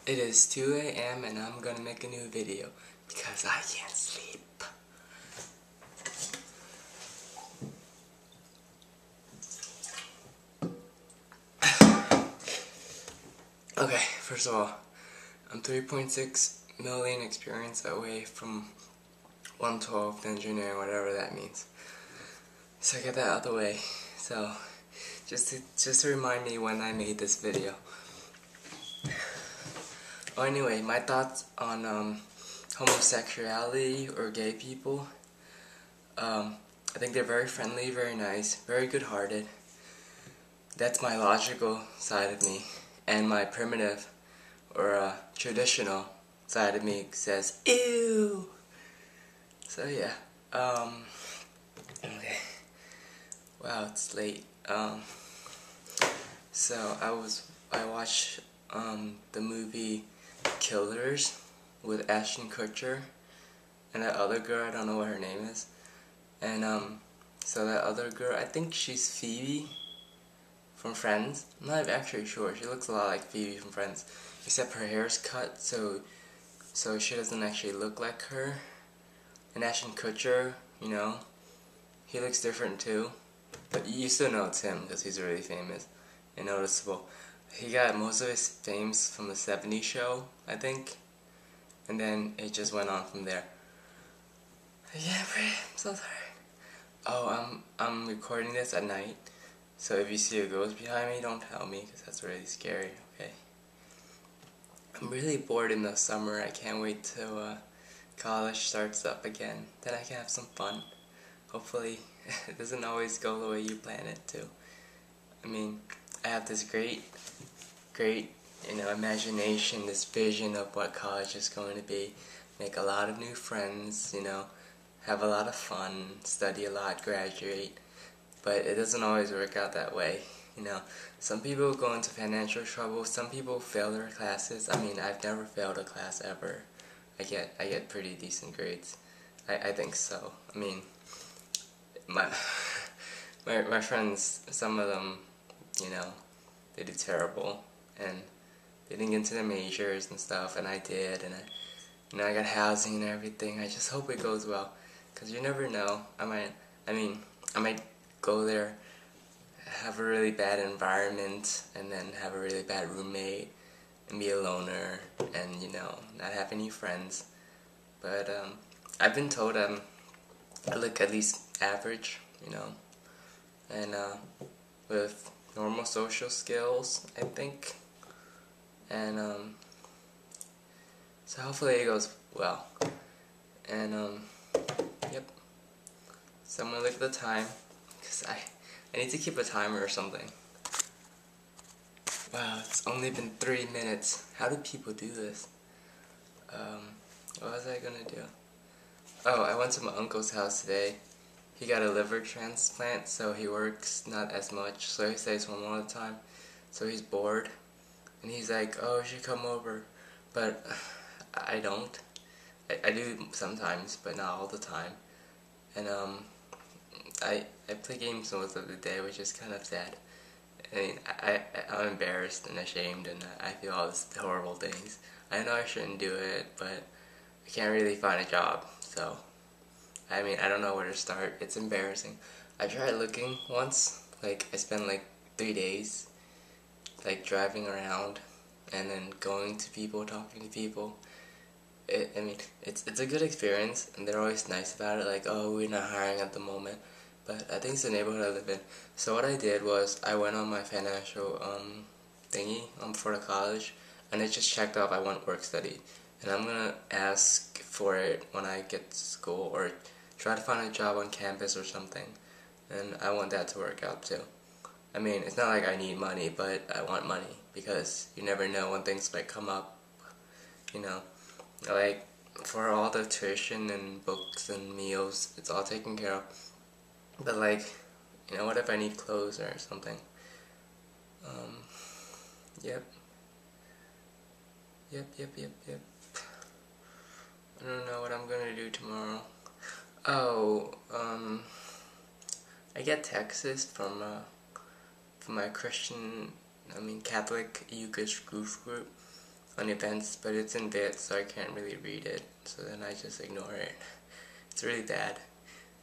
It is 2 a.m. and I'm gonna make a new video because I can't sleep. Okay, first of all, I'm 3.6 million experience away from 112th engineering, whatever that means. So I get that out of the way. So just to remind me when I made this video. Oh, anyway, my thoughts on homosexuality or gay people. I think they're very friendly, very nice, very good-hearted. That's my logical side of me, and my primitive or traditional side of me says ew. So yeah. Okay. Wow, it's late. So I watched the movie Killers with Ashton Kutcher and that other girl, I don't know what her name is. And so that other girl, I think she's Phoebe from Friends. I'm not actually sure. She looks a lot like Phoebe from Friends, except her hair's cut, so she doesn't actually look like her. And Ashton Kutcher, you know, he looks different too, but you still know it's him because he's really famous and noticeable. He got most of his fame from the '70s show, I think, and then it just went on from there. Yeah, I'm so sorry. Oh, I'm recording this at night, so if you see a ghost behind me, don't tell me, because that's really scary, okay? I'm really bored in the summer. I can't wait till college starts up again. Then I can have some fun. Hopefully, it doesn't always go the way you plan it to. I mean, I have this great, imagination, this vision of what college is going to be. Make a lot of new friends, have a lot of fun, study a lot, graduate. But it doesn't always work out that way, Some people go into financial trouble, some people fail their classes. I mean, I've never failed a class ever. I get pretty decent grades. I think so. I mean, my friends, some of them, they did terrible, and they didn't get into their majors and stuff, and I did, and I got housing and everything. I just hope it goes well, because you never know. I might go there, have a really bad environment, and then have a really bad roommate, and be a loner, and, not have any friends. But, I've been told I look at least average, and, with normal social skills, I think. And, so hopefully it goes well. And, yep. So I'm gonna look at the time, because I need to keep a timer or something. Wow, it's only been 3 minutes. How do people do this? What was I gonna do? Oh, I went to my uncle's house today. He got a liver transplant, so he works not as much, so he stays home all the time. So he's bored, and he's like, oh, you should come over. But I don't. I do sometimes, but not all the time. And I play games most of the day, which is kind of sad. I mean, I'm embarrassed and ashamed, and I feel all these horrible things. I know I shouldn't do it, but I can't really find a job, so I mean, I don't know where to start. It's embarrassing. I tried looking once. Like, I spent like 3 days, like, driving around and then going to people, talking to people. It's a good experience, and they're always nice about it, like, oh, we're not hiring at the moment. But I think it's the neighborhood I live in. So what I did was, I went on my financial thingy for the college, and it just checked off I want work study. And I'm gonna ask for it when I get to school, or try to find a job on campus or something. And I want that to work out too. I mean, it's not like I need money, but I want money, because you never know when things might come up, Like, for all the tuition and books and meals, it's all taken care of. But like, what if I need clothes or something? Yep. Yep. I don't know what I'm gonna do tomorrow. Oh, I get texts from my Catholic youth group on events, but it's in bits, so I can't really read it, so then I just ignore it. It's really bad.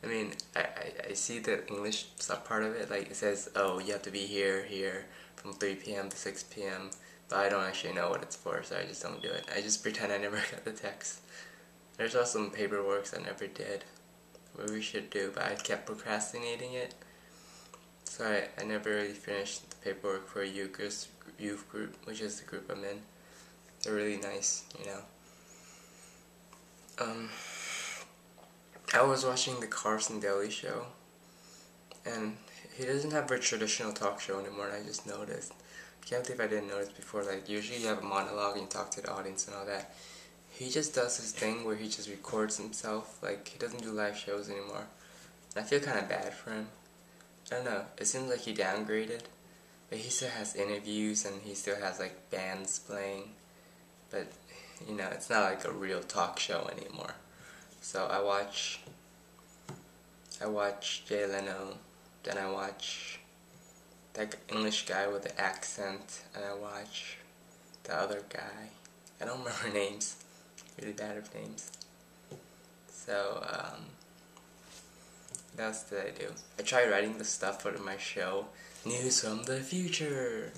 I mean, I see the English stuff part of it, like it says, oh, you have to be here from 3 p.m. to 6 p.m., but I don't actually know what it's for, so I just don't do it. I just pretend I never got the text. There's also some paperwork I never did, what we should do, but I kept procrastinating it, so I never really finished the paperwork for a youth group, which is the group I'm in. They're really nice, you know. I was watching the Carson Daly show, and he doesn't have a traditional talk show anymore, and I just noticed. I can't believe I didn't notice before. Like, usually you have a monologue and you talk to the audience and all that. He just does this thing where he just records himself. Like, he doesn't do live shows anymore. And I feel kind of bad for him. I don't know, it seems like he downgraded. But he still has interviews and he still has, like, bands playing. But, you know, it's not like a real talk show anymore. So I watch Jay Leno, then I watch that English guy with the accent, and I watch the other guy. I don't remember names, really bad with names. So, what else did I do? I tried writing the stuff for my show, News from the Future,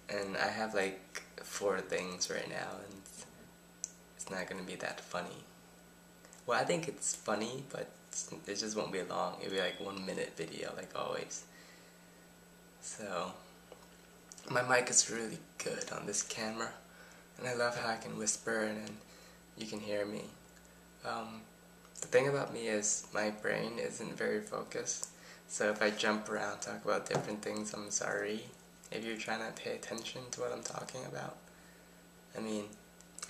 and I have like 4 things right now, and it's not gonna be that funny. Well, I think it's funny, but it just won't be long. It'll be like 1-minute video, like always. So, my mic is really good on this camera, and I love how I can whisper and then you can hear me. The thing about me is my brain isn't very focused, so if I jump around, talk about different things, I'm sorry if you're trying to pay attention to what I'm talking about. I mean,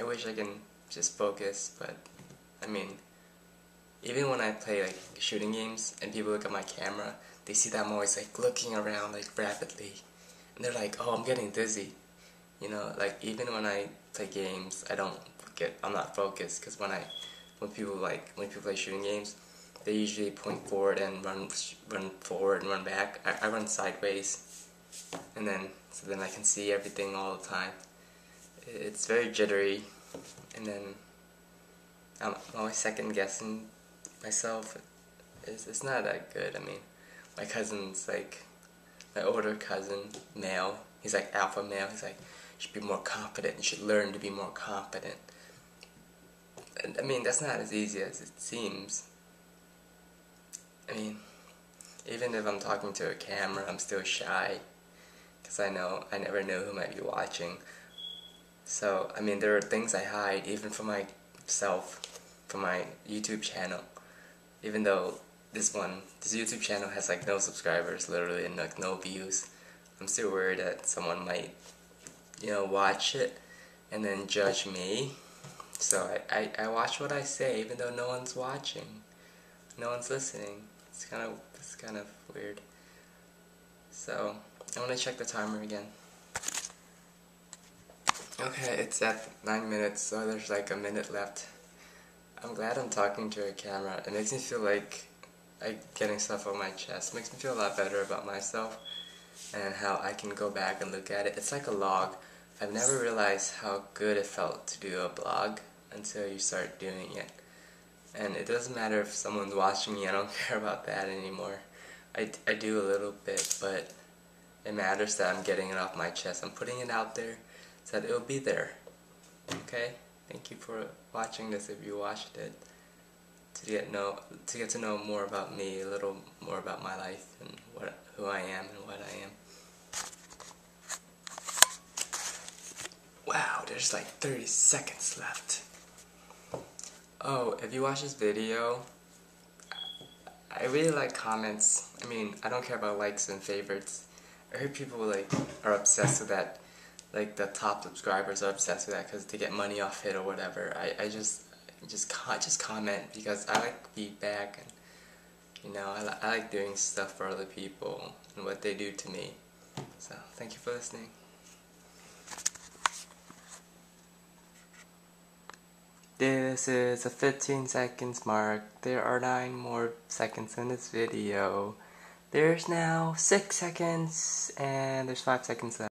I wish I can just focus, but I mean, even when I play like shooting games and people look at my camera, they see that I'm always like looking around like rapidly, and they're like, oh, I'm getting dizzy. You know, like even when I play games, I'm not focused, because when people play shooting games, they usually point forward and run forward and run back. I run sideways, and so then I can see everything all the time. It's very jittery, and then I'm always second guessing myself. It's not that good. I mean, my cousin's like, my older cousin, male, he's like alpha male, he's like, you should be more confident, you should learn to be more confident. And, I mean, that's not as easy as it seems. I mean, even if I'm talking to a camera, I'm still shy, because I never know who might be watching. So, I mean, there are things I hide, even from myself, from my YouTube channel. Even though this YouTube channel has like no subscribers, literally, and like no views, I'm still worried that someone might, watch it and then judge me. So I watch what I say, even though no one's watching, no one's listening. It's kind of weird. So I want to check the timer again. Okay, it's at 9 minutes, so there's like a minute left. I'm glad I'm talking to a camera. It makes me feel like I'm getting stuff on my chest. It makes me feel a lot better about myself and how I can go back and look at it. It's like a log. I've never realized how good it felt to do a blog until you start doing it. And it doesn't matter if someone's watching me, I don't care about that anymore. I do a little bit, but it matters that I'm getting it off my chest. I'm putting it out there so that it'll be there. Okay? Thank you for watching this if you watched it. To get to know more about me, a little more about my life and who I am and what I am. Wow, there's like 30 seconds left. Oh, if you watch this video, I really like comments. I mean, I don't care about likes and favorites. I heard people like are obsessed with that. Like the top subscribers are obsessed with that because they get money off it or whatever. I just comment because I like feedback, and I like doing stuff for other people and what they do to me. So thank you for listening. This is a 15 seconds mark. There are 9 more seconds in this video. There's now 6 seconds and there's 5 seconds left.